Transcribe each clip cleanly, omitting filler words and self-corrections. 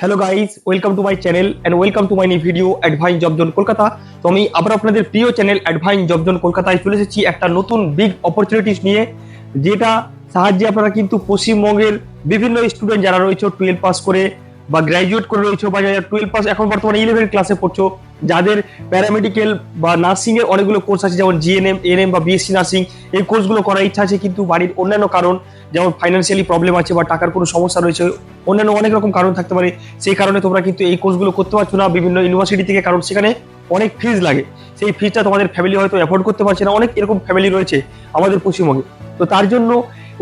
Hello guys, welcome to my channel and welcome to my new video Advine job zone Kolkata. তো আমি আবার আপনাদের প্রিয় চ্যানেল অ্যাডভাইন জব জোন কলকাতায় চলে এসেছি একটা নতুন বিগ অপরচুনিটিস নিয়ে, যেটা সাহায্যে আপনারা কিন্তু পশ্চিমবঙ্গের বিভিন্ন স্টুডেন্ট যারা রয়েছে 12 পাস করে বা গ্র্যাজুয়েট করে রয়েছে বা যারা 12 পাস এখন বর্তমানে 11 ক্লাসে পড়ছো, যাদের প্যারামেডিক্যাল বা নার্সিং এর অনেকগুলো কোর্স আছে যেমন জিএনএম, এএনএম বা বিএসসি নার্সিং, এই কোর্সগুলো করার ইচ্ছা আছে কিন্তু বাড়ির অন্যান্য কারণ যেমন ফাইন্যান্সিয়ালি প্রবলেম আছে বা টাকার কোনো সমস্যা রয়েছে, অন্যান্য অনেক রকম কারণ থাকতে পারে, সেই কারণে তোমরা কিন্তু এই কোর্সগুলো করতে পারছো না বিভিন্ন ইউনিভার্সিটি থেকে, কারণ সেখানে অনেক ফিজ লাগে। সেই ফিজটা তোমাদের ফ্যামিলি হয়তো অ্যাফোর্ড করতে পারছে না, অনেক এরকম ফ্যামিলি রয়েছে আমাদের পশ্চিমবঙ্গে। তো তার জন্য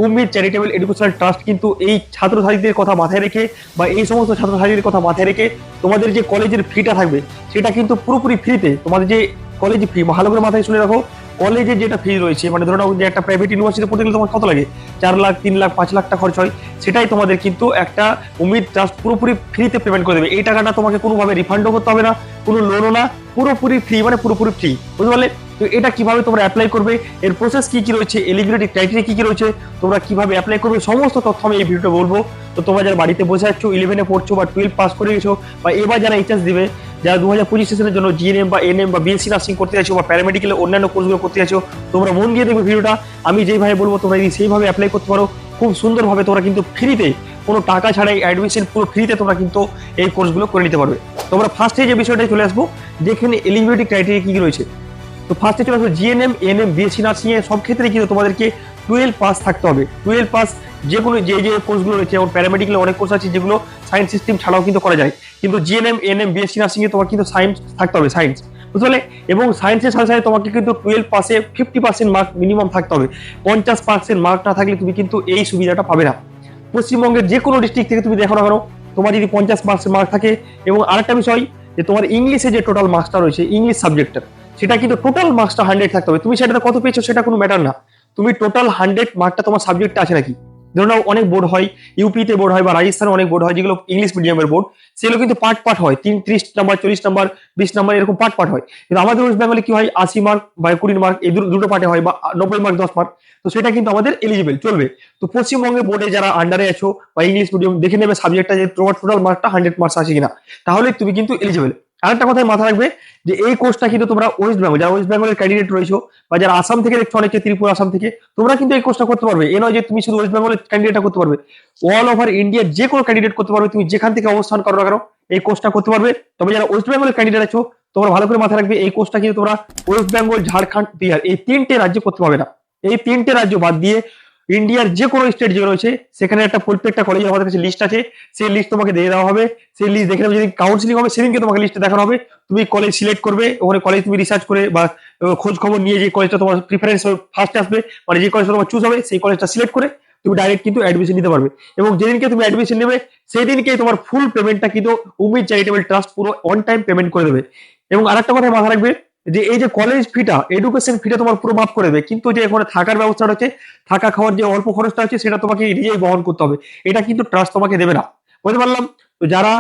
উম্মিদ চ্যারিটেবল এডুকেশনাল ট্রাস্ট কিন্তু এই ছাত্রছাত্রীদের কথা মাথায় রেখে বা এই সমস্ত ছাত্রছাত্রীদের কথা মাথায় রেখে তোমাদের যে কলেজের ফিটা থাকবে সেটা কিন্তু পুরোপুরি ফ্রিতে। তোমাদের যে কলেজ ফি, ভালো করে মাথায় শুনে রাখো, কলেজের যেটা ফি রয়েছে, মানে ধরো যে একটা প্রাইভেট ইউনিভার্সিটি পড়তে গেলে তোমার কত লাগে, 4 লাখ, 3 লাখ, 5 লাখ টাকা খরচ হয়, সেটাই তোমাদের কিন্তু একটা উম্মিদ ট্রাস্ট পুরোপুরি ফ্রিতে পেমেন্ট করে দেবে। এই টাকাটা তোমাকে কোনোভাবে রিফান্ডও করতে হবে না, কোনো লোনও না, পুরোপুরি ফ্রি, মানে পুরোপুরি ফ্রি, বুঝতে পারলে? তো এটা কিভাবে তোমরা অ্যাপ্লাই করবে, এর প্রসেস কি কি রয়েছে, এলিজিবিলিটি ক্রাইটেরিয়া কি কি রয়েছে, তোমরা কিভাবে অ্যাপ্লাই করবে, সমস্ত তথ্য আমি এই ভিডিওতে বলবো। তো তোমরা যারা বাড়িতে বসে আছো, 11-এ পড়ছো বা 12 পাস করে গেছো, বা এবার যারা এইচএস দিবে, যারা 2025 সেশনের জন্য জিএনএম বা এনএম বা বিএসসি নার্সিং করতে চাইছো বা প্যারামেডিক্যালের অন্যান্য কোর্সগুলো করতে চাইছো, তোমরা মন দিয়ে দেখবে ভিডিওটা। আমি যেইভাবে বলবো তোমরা যদি সেইভাবে অ্যাপ্লাই করতে পারো, খুব সুন্দরভাবে তোমরা কিন্তু ফ্রিতে, কোনো টাকা ছাড়াই অ্যাডমিশন পুরো ফ্রিতে তোমরা কিন্তু এই কোর্সগুলো করে নিতে পারবে। তোমরা ফার্স্টে যে বিষয়টাই চলে আসবো, যেখানে এলিজিবিলিটি ক্রাইটেরিয়া কি কি রয়েছে। তো ফার্স্টে চলে আসবো জিএনএম, এএনএম, বিএসসি নার্সিং এ সব ক্ষেত্রে কিন্তু তোমাদেরকে 12 পাস থাকতে হবে। 12 পাস যে কোনো যে কোর্সগুলো রয়েছে, যেমন প্যারামেডিক্যাল অনেক কোর্স আছে যেগুলো সায়েন্স সিস্টেম ছাড়াও কিন্তু করা যায়, কিন্তু জিএনএম, এএনএম, বিএসসি নার্সিং এ তোমার কিন্তু সায়েন্স থাকতে হবে, সায়েন্স, বুঝতে পারলে? এবং সায়েন্সের সাথে সাথে তোমাকে কিন্তু 12 পাসে 50% মার্ক মিনিমাম থাকতে হবে। 50% মার্ক না থাকলে তুমি কিন্তু এই সুবিধাটা পাবে না। পশ্চিমবঙ্গের যে কোনো ডিস্ট্রিক্ট থেকে তুমি দেখো না কেন, তোমার যদি 50% মার্ক থাকে, এবং আরেকটা বিষয় যে তোমার ইংলিশে যে টোটাল মার্কসটা রয়েছে, ইংলিশ সাবজেক্টটা, সেটা কিন্তু টোটাল মার্কসটা 100 থাকতে হবে। তুমি সেটাতে কত পেয়েছো সেটা কোনো ম্যাটার না, তুমি টোটাল 100 মার্কটা তোমার সাবজেক্টে আছে নাকি। ধরো নাও অনেক বোর্ড হয়, ইউপিতে বোর্ড হয় বা রাজস্থানে অনেক বোর্ড হয় যেগুলো ইংলিশ মিডিয়ামের বোর্ড, সেগুলো কিন্তু পার্ট পার্ট হয়, 30 নাম্বার, 40 নাম্বার, 20 নাম্বার, এরকম পার্ট পার্ট হয়। কিন্তু আমাদের ওয়েস্ট বেঙ্গলে কি হয়, 80 মার্ক বা 20 মার্ক, এই দুটো পার্টে হয়, বা 90 মার্ক, 10 মার্ক। তো সেটা কিন্তু আমাদের এলিজিবল চলবে। তো পশ্চিমবঙ্গে বোর্ডে যারা আন্ডারে আছো বা ইংলিশ মিডিয়াম, দেখে নেবে সাবজেক্টটা যে তোমার টোটাল মার্কটা 100 মার্কস আছে কিনা, তাহলে তুমি কিন্তু এলিজিবল। আরেকটা কথাই মাথা রাখবে যে এই কোর্সটা কিন্তু তোমরা ওয়েস্ট বেঙ্গল, যারা ওয়েস্ট বেঙ্গলের ক্যান্ডিডেট রয়েছে বা যারা আসাম থেকে দেখছো, অনেকে ত্রিপুরা, আসাম থেকে, তোমরা কিন্তু এই কোর্সটা করতে পারবে। এ নয় যে তুমি শুধু ওয়েস্ট বেঙ্গলের ক্যান্ডিডেটটা করতে পারবে, অল ওভার ইন্ডিয়ার যে কোনো ক্যান্ডিডেট করতে পারবে, তুমি যেখান থেকে অবস্থান করো না কেন এই কোর্সটা করতে পারবে। তবে যারা ওয়েস্ট বেঙ্গলের ক্যান্ডিডেট আছো, তোমরা ভালো করে মাথায় রাখবে এই কোর্সটা কিন্তু তোমরা ওয়েস্ট বেঙ্গল, ঝাড়খণ্ড, বিহার, এই 3টে রাজ্যে করতে পারবে না। এই 3টে রাজ্য বাদ দিয়ে ইন্ডিয়ার যে কোনো স্টেট যে রয়েছে, সেখানে একটা প্রত্যেকটা কলেজের আমাদের কাছে লিস্ট আছে, সেই লিস্ট তোমাকে দিয়ে দেওয়া হবে। সেই লিস্ট দেখে নেবে, যদি কাউন্সিলিং হবে সেদিনকে তোমাকে লিস্টে দেখানো হবে। তুমি কলেজ সিলেক্ট করবে, ওখানে কলেজ তুমি রিসার্চ করে বা খোঁজ খবর নিয়ে যে কলেজটা তোমার প্রিফারেন্স ফার্স্ট আসবে, মানে যে কলেজটা তোমার চুজ হবে, সেই কলেজটা সিলেক্ট করে তুমি ডাইরেক্ট কিন্তু অ্যাডমিশন নিতে পারবে। এবং যেদিনকে তুমি অ্যাডমিশন নেবে সেই দিনকে তোমার ফুল পেমেন্টটা কিন্তু উম্মিদ চ্যারিটেবল ট্রাস্ট পুরো অন টাইম পেমেন্ট করে দেবে। এবং আরেকটা কথা মাথায় রাখবে যে এই যে কলেজ ফিটা, এডুকেশন ফিটা তোমার পুরো মাফ করে দেবে, কিন্তু যে এখানে থাকার ব্যবস্থাটা হচ্ছে, থাকা খাওয়ার যে অল্প খরচটা আছে সেটা তোমাকে নিজেই বহন করতে হবে, এটা কিন্তু ট্রাস্ট তোমাকে দেবে না, বুঝতে পারলাম? তো যারা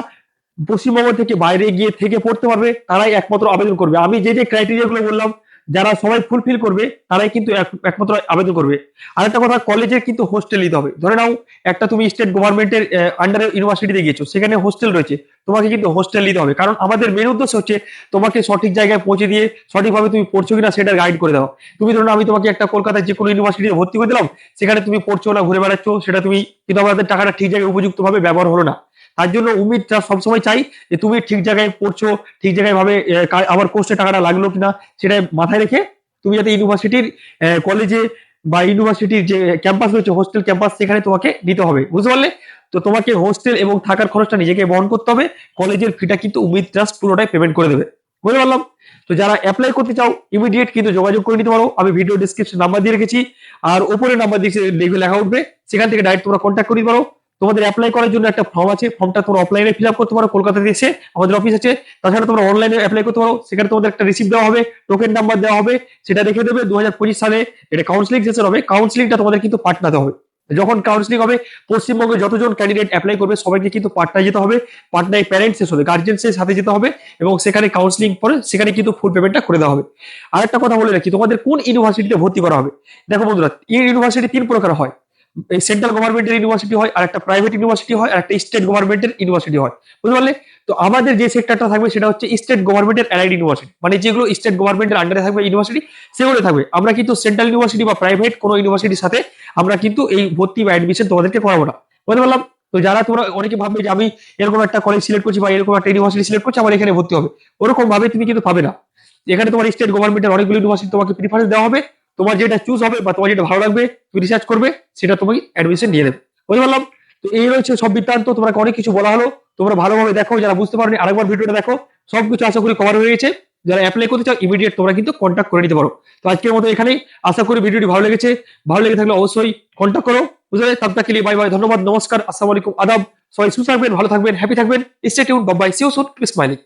পশ্চিমবঙ্গ থেকে বাইরে গিয়ে থেকে পড়তে পারবে তারাই একমাত্র আবেদন করবে। আমি যে যে ক্রাইটেরিয়া গুলো বললাম, যারা সবাই ফুলফিল করবে তারাই কিন্তু একমাত্র আবেদন করবে। আরেকটা কথা, কলেজে কিন্তু হোস্টেল নিতে হবে। ধরে নাও একটা তুমি স্টেট গভর্নমেন্টের আন্ডারে ইউনিভার্সিটিতে গিয়েছো, সেখানে হোস্টেল রয়েছে, তোমাকে কিন্তু হোস্টেল নিতে হবে, কারণ আমাদের মেন উদ্দেশ্য হচ্ছে তোমাকে সঠিক জায়গায় পৌঁছে দিয়ে সঠিকভাবে তুমি পড়ছো কিনা সেটা গাইড করে দাও। তুমি ধরো আমি তোমাকে একটা কলকাতায় যে কোনো ইউনিভার্সিটিতে ভর্তি করে দিলাম, সেখানে তুমি পড়ছো না, ঘুরে বেড়াচ্ছ, সেটা তুমি কিন্তু আমাদের টাকাটা ঠিক জায়গায় উপযুক্তভাবে ব্যবহার হলো না। তার জন্য উম্মিদ সবসময় চাই যে তুমি ঠিক জায়গায় পড়ছো, ঠিক জায়গায় ভাবে আমার কোর্সে টাকাটা লাগলো কিনা সেটা মাথায় রেখে তুমি যাতে ইউনিভার্সিটির কলেজে বা ইউনিভার্সিটির যে ক্যাম্পাস রয়েছে, হোস্টেল ক্যাম্পাস, সেখানে তোমাকে নিতে হবে, বুঝতে পারলে? তো তোমাকে হোস্টেল এবং থাকার খরচটা নিজেকে বহন করতে হবে, কলেজের ফিটা কিন্তু উম্মিদ ট্রাস্ট পুরোটাই পেমেন্ট করে দেবে, বুঝতে পারলাম? তো যারা অ্যাপ্লাই করতে চাও ইমিডিয়েট কিন্তু যোগাযোগ করে নিতে পারো, আমি ভিডিও ডিসক্রিপশন নাম্বার দিয়ে রেখেছি, আর উপরে নাম্বার দিয়ে লেখা উঠবে, সেখান থেকে ডাইরেক্ট তোমরা কন্ট্যাক্ট করে নিতে পারো। তোমাদের অ্যাপ্লাই করার জন্য একটা ফর্ম আছে, ফর্মটা তোমরা অফলাইনে ফিল আপ করতে পারো, কলকাতাতে এসে আমাদের অফিস আছে। তাছাড়া তোমরা অনলাইনে অ্যাপ্লাই করতে পারো, সেখানে তোমাদের একটা রিসিপ্ট দেওয়া হবে, টোকেন নাম্বার দেওয়া হবে, সেটা রেখে দেবে। 2025 সালে এটা কাউন্সিলিং সেশন হবে, কাউন্সিলিংটা তোমাদের কিন্তু পাটনাতে হবে। যখন কাউন্সিলিং হবে, পশ্চিমবঙ্গে যতজন ক্যান্ডিডেট অ্যাপ্লাই করবে সবাইকে কিন্তু পাটনায় যেতে হবে, পাটনায় প্যারেন্টসের সাথে, গার্জেন্সের সাথে যেতে হবে, এবং সেখানে কাউন্সিলিং পরে সেখানে কিন্তু ফুল পেমেন্টটা করে দেওয়া হবে। আরেকটা কথা বলে রাখি, তোমাদের কোন ইউনিভার্সিটিতে ভর্তি করা হবে। দেখো বন্ধুরা, ইউনিভার্সিটি 3 প্রকার হয়। সেন্ট্রাল গভর্নমেন্টের ইউনিভার্সিটি হয়, আর একটা প্রাইভেট ইউনিভার্সিটি হয়, আর একটা স্টেট গভর্নমেন্টের ইউনিভার্সিটি হয়, বুঝতে পারলে? তো আমাদের যে সেক্টরটা থাকবে সেটা হচ্ছে স্টেট গভর্নমেন্টের অ্যালাইড ইউনিভার্সিটি, মানে যেগুলো স্টেট গভর্নমেন্টের আন্ডারে থাকবে ইউনিভার্সিটি সেগুলো থাকবে। আমরা কিন্তু সেন্ট্রাল ইউনিভার্সিটি বা প্রাইভেট কোনো ইউনিভার্সিটির সাথে আমরা কিন্তু এই ভর্তি বা অ্যাডমিশন তোমাদেরকে করাবো না, বুঝতে পারলাম? তো যারা তোমরা অনেকে ভাববে যে আমি এরকম একটা কলেজ সিলেক্ট করছি বা এরকম একটা ইউনিভার্সিটি সিলেক্ট করছি আমার এখানে ভর্তি হবে, ওরকম ভাবে তুমি কিন্তু পাবে না। এখানে তোমার স্টেট গভর্নমেন্টের অনেকগুলো ইউনিভার্সিটি তোমাকে প্রিফারেন্স দেওয়া হবে, তোমার যেটা চুজ হবে বা তোমার যেটা ভালো লাগবে তুমি রিসার্চ করবে, সেটা তুমি অ্যাডমিশন নিয়ে নেবে, বুঝতে পারলাম? তো এই রয়েছে সব বৃত্তান্ত, তোমাকে অনেক কিছু বলা হলো, তোমরা ভালোভাবে দেখো, যারা বুঝতে পারোনি আরেকবার ভিডিওটা দেখো, সবকিছু আশা করি কভার হয়ে গেছে। যারা অ্যাপ্লাই করতে চাও ইমিডিয়েট তোমরা কিন্তু কন্ট্যাক্ট করে নিতে পারো। তো আজকের মতো এখানেই, আশা করি ভিডিওটি ভালো লেগেছে, ভালো লেগে থাকলে অবশ্যই কন্ট্যাক্ট করো, বুঝলে? তব তক के लिए বাই বাই, ধন্যবাদ, নমস্কার, আসসালামু আলাইকুম, আদাব। সবাই সুস্থ থাকবেন, ভালো থাকবেন, হ্যাপি থাকবেন, stay tune, bye bye, see you soon, smiling.